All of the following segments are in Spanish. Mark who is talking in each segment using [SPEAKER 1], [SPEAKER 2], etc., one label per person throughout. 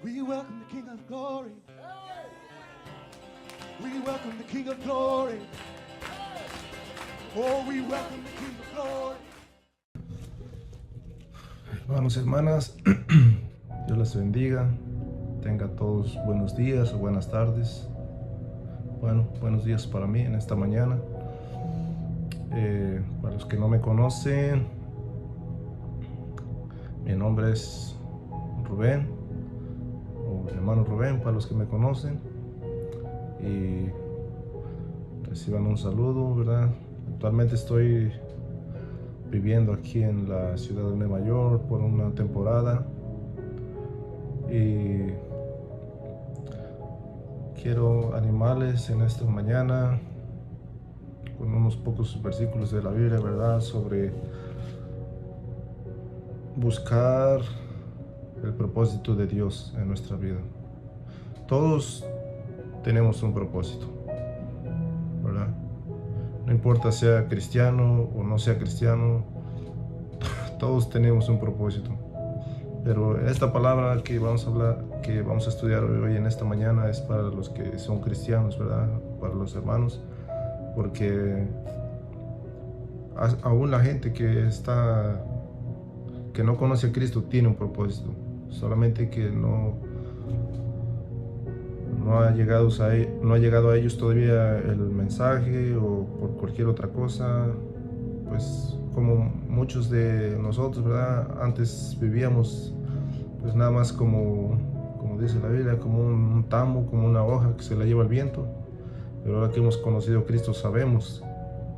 [SPEAKER 1] We welcome the King of Glory. We welcome the King of Glory. Oh, we welcome the King of Glory.
[SPEAKER 2] Hermanos y hermanas, Dios les bendiga. Tenga todos buenos días o buenas tardes. Bueno, buenos días para mí en esta mañana. Para los que no me conocen, mi nombre es Rubén, o mi hermano Rubén para los que me conocen, y reciban un saludo, ¿verdad? Actualmente estoy viviendo aquí en la ciudad de Nueva York por una temporada y quiero animarles en esta mañana con unos pocos versículos de la Biblia, ¿verdad? Sobre buscar el propósito de Dios en nuestra vida. Todos tenemos un propósito, ¿verdad? No importa sea cristiano o no sea cristiano, todos tenemos un propósito. Pero esta palabra que vamos a hablar, que vamos a estudiar hoy en esta mañana, es para los que son cristianos, ¿verdad? Para los hermanos, porque aún la gente que no conoce a Cristo tiene un propósito, solamente que no ha llegado a ellos todavía el mensaje, o por cualquier otra cosa. Pues como muchos de nosotros, ¿verdad? Antes vivíamos pues nada más como dice la Biblia, como un tamo, como una hoja que se la lleva el viento. Pero ahora que hemos conocido a Cristo, sabemos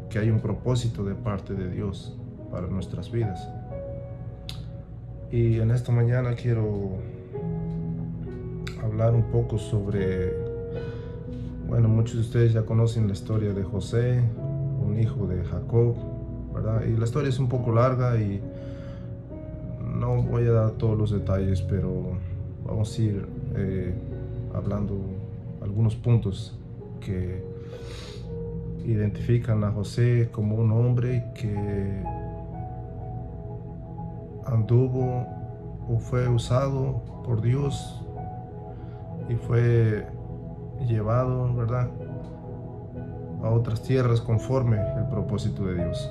[SPEAKER 2] que hay un propósito de parte de Dios para nuestras vidas. Y en esta mañana quiero hablar un poco sobre, bueno, muchos de ustedes ya conocen la historia de José, un hijo de Jacob, ¿verdad? Y la historia es un poco larga y no voy a dar todos los detalles, pero vamos a ir hablando algunos puntos que identifican a José como un hombre que anduvo o fue usado por Dios y fue llevado, ¿verdad?, a otras tierras conforme el propósito de Dios.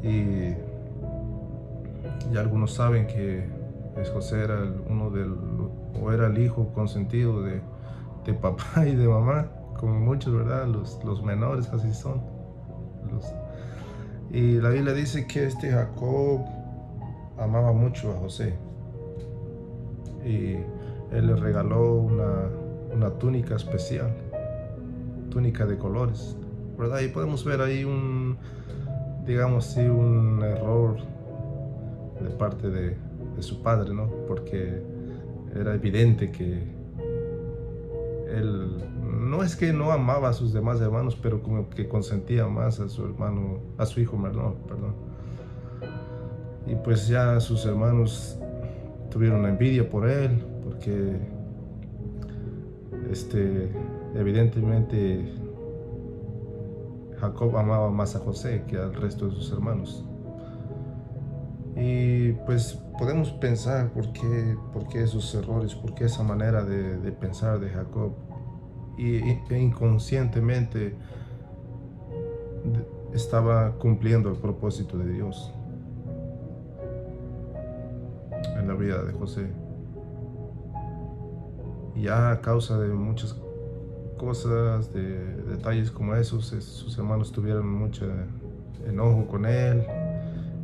[SPEAKER 2] Y algunos saben que José era era el hijo consentido de papá y de mamá, como muchos, ¿verdad? Los menores así son. Y la Biblia dice que Jacob amaba mucho a José y él le regaló una túnica especial, túnica de colores, ¿verdad? Y podemos ver ahí digamos así, un error de parte de su padre, ¿no? Porque era evidente que él no es que no amaba a sus demás hermanos, pero como que consentía más a su hijo menor, perdón. Y pues ya sus hermanos tuvieron envidia por él, porque evidentemente Jacob amaba más a José que al resto de sus hermanos. Y pues podemos pensar por qué esos errores, por qué esa manera de pensar de Jacob, e inconscientemente estaba cumpliendo el propósito de Dios en la vida de José. Y ya a causa de muchas cosas, de detalles como esos, sus hermanos tuvieron mucho enojo con él.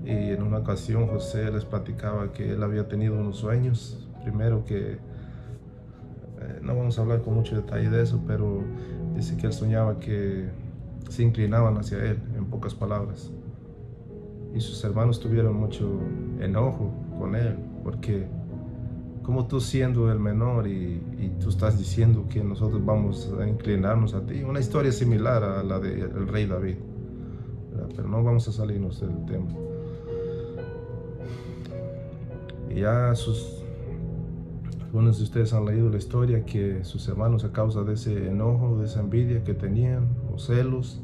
[SPEAKER 2] Y en una ocasión José les platicaba que él había tenido unos sueños. Primero que, no vamos a hablar con mucho detalle de eso, pero dice que él soñaba que se inclinaban hacia él, en pocas palabras. Y sus hermanos tuvieron mucho enojo con él, porque como tú siendo el menor y tú estás diciendo que nosotros vamos a inclinarnos a ti. Una historia similar a la del rey David, ¿verdad? Pero no vamos a salirnos del tema. Y ya algunos de ustedes han leído la historia que sus hermanos, a causa de ese enojo, de esa envidia que tenían, o celos,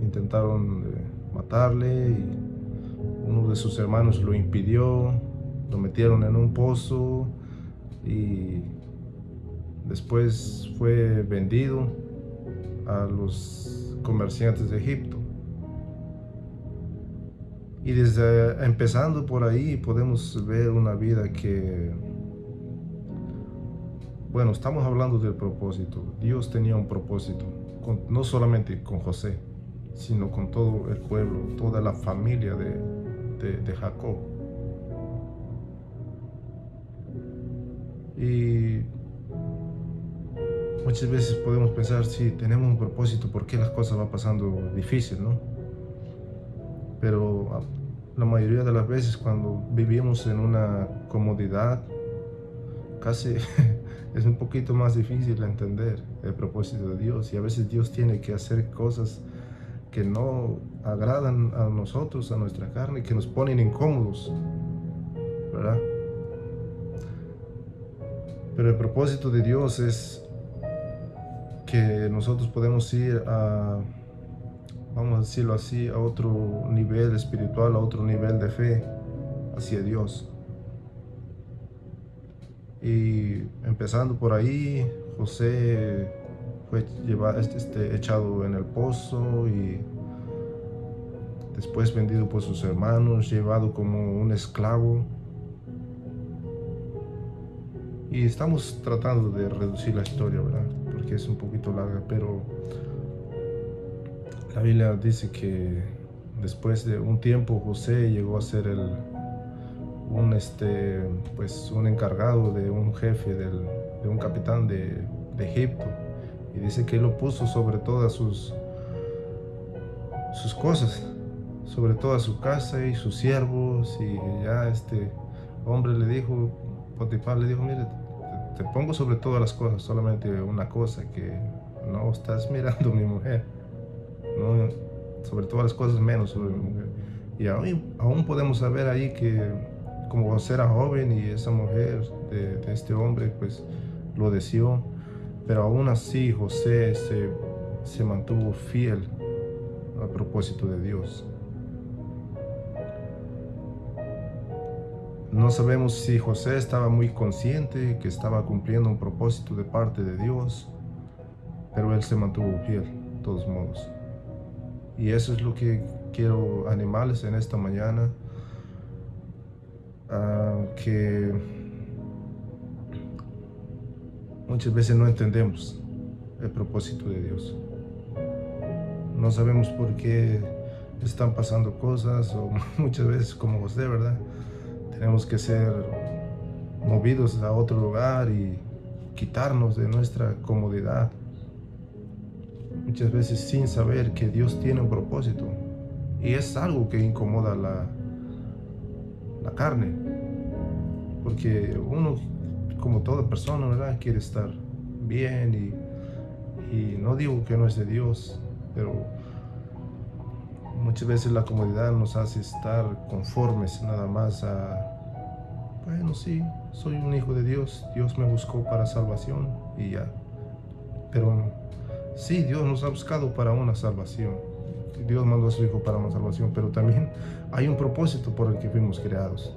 [SPEAKER 2] intentaron matarle, y uno de sus hermanos lo impidió, lo metieron en un pozo y después fue vendido a los comerciantes de Egipto. Y desde empezando por ahí podemos ver una vida que, bueno, estamos hablando del propósito. Dios tenía un propósito, no solamente con José, sino con todo el pueblo, toda la familia de Jacob. Y muchas veces podemos pensar, si tenemos un propósito, ¿por qué las cosas van pasando difícil, no? Pero la mayoría de las veces cuando vivimos en una comodidad, casi es un poquito más difícil entender el propósito de Dios. Y a veces Dios tiene que hacer cosas que no agradan a nosotros, a nuestra carne, que nos ponen incómodos, ¿verdad? Pero el propósito de Dios es que nosotros podemos ir a, vamos a decirlo así, a otro nivel espiritual, a otro nivel de fe hacia Dios. Y empezando por ahí, José fue echado en el pozo y después vendido por sus hermanos, llevado como un esclavo. Y estamos tratando de reducir la historia, ¿verdad? Porque es un poquito larga, pero la Biblia dice que después de un tiempo José llegó a ser un encargado de un jefe, de un capitán de Egipto. Y dice que él lo puso sobre todas sus cosas, sobre toda su casa y sus siervos. Y ya este hombre le dijo, Potifar le dijo, mire, te pongo sobre todas las cosas, solamente una cosa, que no estás mirando a mi mujer, no, sobre todas las cosas menos sobre mi mujer. Y aún podemos saber ahí que como José era joven y esa mujer de este hombre pues lo deseó, pero aún así José se mantuvo fiel al propósito de Dios. No sabemos si José estaba muy consciente que estaba cumpliendo un propósito de parte de Dios, pero él se mantuvo fiel, de todos modos. Y eso es lo que quiero animarles en esta mañana, que muchas veces no entendemos el propósito de Dios. No sabemos por qué están pasando cosas, o muchas veces como José, ¿verdad? Tenemos que ser movidos a otro lugar y quitarnos de nuestra comodidad. Muchas veces sin saber que Dios tiene un propósito. Y es algo que incomoda la carne. Porque uno, como toda persona, ¿verdad?, quiere estar bien y no digo que no es de Dios, pero muchas veces la comodidad nos hace estar conformes nada más a, bueno, sí, soy un hijo de Dios, Dios me buscó para salvación y ya. Pero sí, Dios nos ha buscado para una salvación. Dios mandó a su Hijo para una salvación, pero también hay un propósito por el que fuimos creados.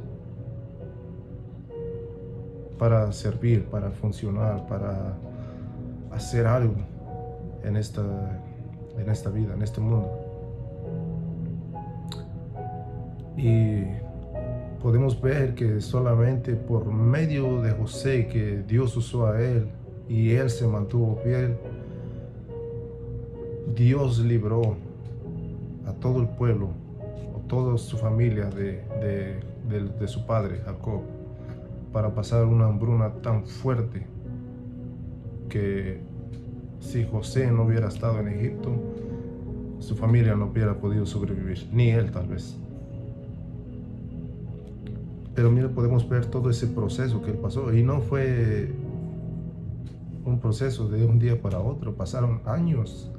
[SPEAKER 2] Para servir, para funcionar, para hacer algo en esta vida, en este mundo. Y podemos ver que solamente por medio de José, que Dios usó a él y él se mantuvo fiel, Dios libró a todo el pueblo, a toda su familia de su padre Jacob, para pasar una hambruna tan fuerte que si José no hubiera estado en Egipto, su familia no hubiera podido sobrevivir, ni él tal vez. Pero mira, podemos ver todo ese proceso que él pasó, y no fue un proceso de un día para otro, pasaron años,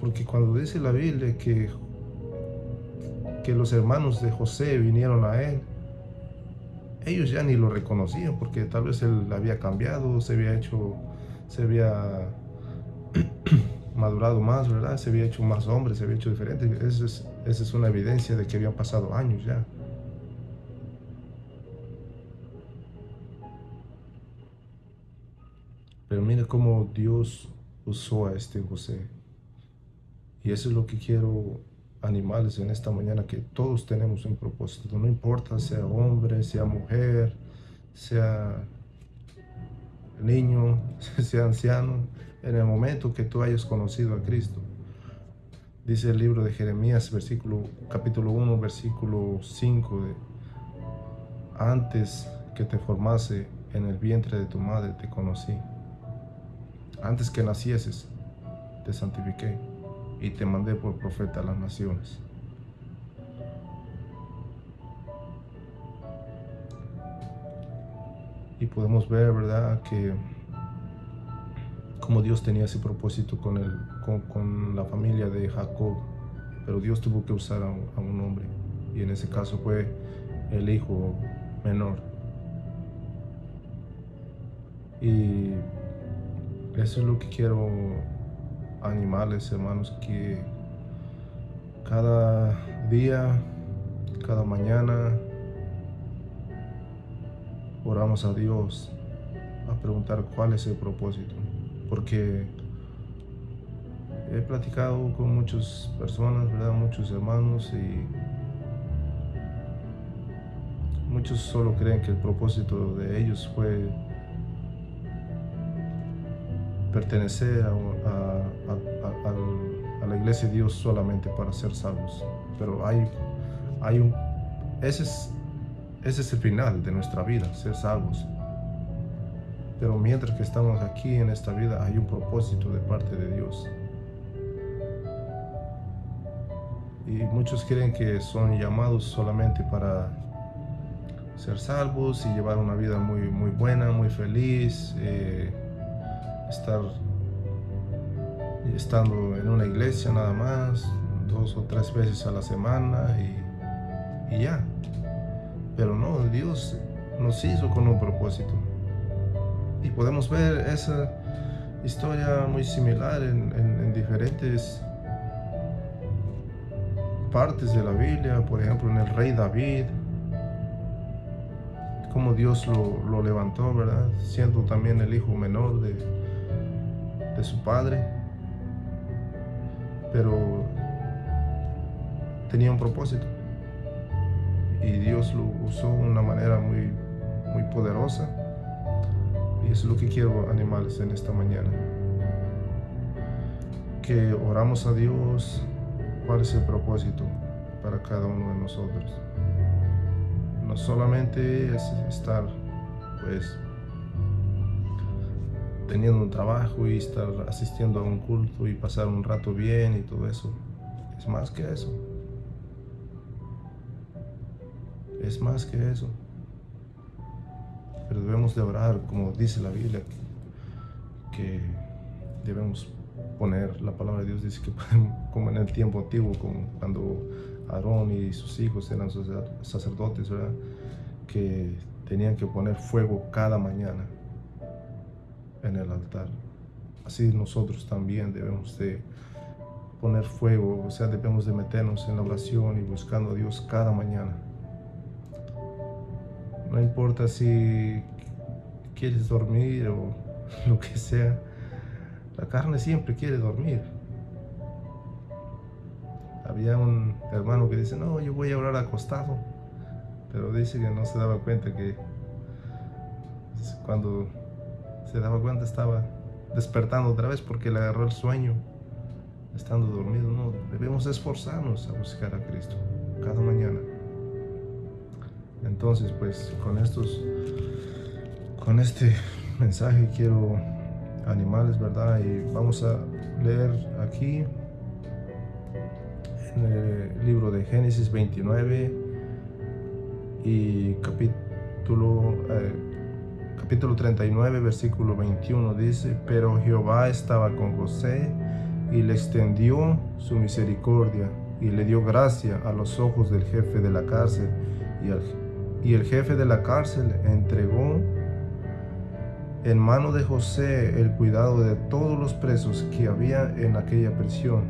[SPEAKER 2] porque cuando dice la Biblia que los hermanos de José vinieron a él, ellos ya ni lo reconocían, porque tal vez él había cambiado, se había madurado más, ¿verdad? Se había hecho más hombre, se había hecho diferente. Esa es una evidencia de que habían pasado años ya. Pero mire cómo Dios usó a este José. Y eso es lo que quiero animarles en esta mañana, que todos tenemos un propósito. No importa sea hombre, sea mujer, sea niño, sea anciano, en el momento que tú hayas conocido a Cristo. Dice el libro de Jeremías, capítulo 1, versículo 5, antes que te formase en el vientre de tu madre te conocí. Antes que nacieses te santifiqué y te mandé por profeta a las naciones. Y podemos ver, ¿verdad?, que como Dios tenía ese propósito con la familia de Jacob, pero Dios tuvo que usar a un hombre, y en ese caso fue el hijo menor. Y eso es lo que quiero animarles, hermanos, que cada día, cada mañana, oramos a Dios a preguntar cuál es el propósito. Porque he platicado con muchas personas, ¿verdad? Muchos hermanos, y muchos solo creen que el propósito de ellos fue pertenecer a la iglesia de Dios solamente para ser salvos. Pero ese es el final de nuestra vida, ser salvos. Pero mientras que estamos aquí en esta vida, hay un propósito de parte de Dios. Y muchos creen que son llamados solamente para ser salvos y llevar una vida muy, muy buena, muy feliz, estando en una iglesia nada más, 2 o 3 veces a la semana y ya. Pero no, Dios nos hizo con un propósito. Y podemos ver esa historia muy similar en diferentes partes de la Biblia. Por ejemplo, en el rey David, cómo Dios lo levantó, ¿verdad? Siendo también el hijo menor de su padre. Pero tenía un propósito. Y Dios lo usó de una manera muy, muy poderosa. Y eso es lo que quiero animarles en esta mañana. Que oramos a Dios cuál es el propósito para cada uno de nosotros. No solamente es estar, pues, teniendo un trabajo y estar asistiendo a un culto y pasar un rato bien y todo eso. Es más que eso. Es más que eso. Pero debemos de orar, como dice la Biblia, que debemos poner, la palabra de Dios dice que como en el tiempo antiguo, como cuando Aarón y sus hijos eran sacerdotes, ¿verdad?, que tenían que poner fuego cada mañana en el altar. Así nosotros también debemos de poner fuego, o sea, debemos de meternos en la oración y buscando a Dios cada mañana. No importa si quieres dormir o lo que sea, la carne siempre quiere dormir. Había un hermano que dice, no, yo voy a orar acostado, pero dice que no se daba cuenta que cuando se daba cuenta estaba despertando otra vez porque le agarró el sueño estando dormido. No, debemos esforzarnos a buscar a Cristo cada mañana. Entonces, pues, con este mensaje quiero animarles, ¿verdad? Y vamos a leer aquí en el libro de Génesis 29 y capítulo 39, versículo 21 dice: pero Jehová estaba con José y le extendió su misericordia y le dio gracia a los ojos del jefe de la cárcel, y el jefe de la cárcel entregó en mano de José el cuidado de todos los presos que había en aquella prisión.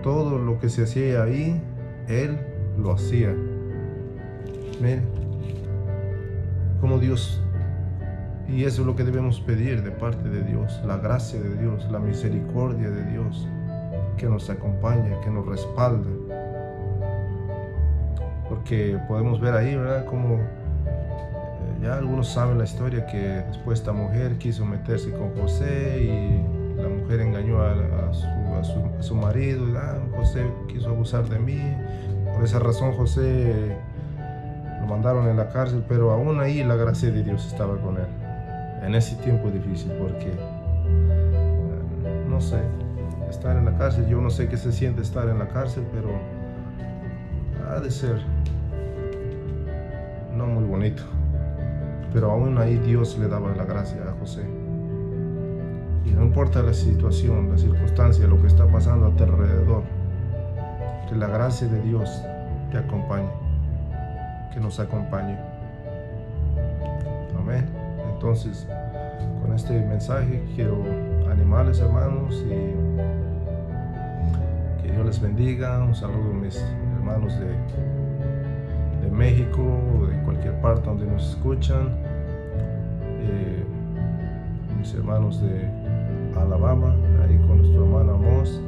[SPEAKER 2] Todo lo que se hacía ahí, él lo hacía. Miren cómo Dios Y eso es lo que debemos pedir de parte de Dios, la gracia de Dios, la misericordia de Dios, que nos acompañe, que nos respalde. Porque podemos ver ahí, ¿verdad?, como ya algunos saben la historia, que después esta mujer quiso meterse con José y la mujer engañó a su marido. José quiso abusar de mí. Por esa razón José lo mandaron en la cárcel, pero aún ahí la gracia de Dios estaba con él. En ese tiempo difícil, porque no sé, estar en la cárcel, yo no sé qué se siente estar en la cárcel, pero ha de ser no muy bonito. Pero aún ahí Dios le daba la gracia a José. Y no importa la situación, la circunstancia, lo que está pasando a tu alrededor, que la gracia de Dios te acompañe, que nos acompañe. Amén. Entonces, con este mensaje quiero animarles, hermanos, y que Dios les bendiga. Un saludo a mis hermanos de México, de cualquier parte donde nos escuchan, mis hermanos de Alabama, ahí con nuestro hermano Amos.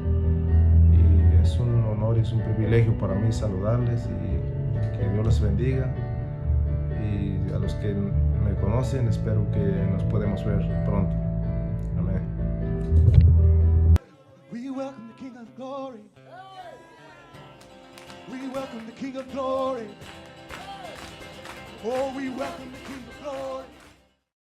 [SPEAKER 2] Y es un honor y es un privilegio para mí saludarles, y que Dios les bendiga. Y a los que me conocen, espero que nos podamos ver pronto. Amén.
[SPEAKER 1] We welcome the King of Glory. We welcome the King of Glory. Oh, we welcome the King of Glory.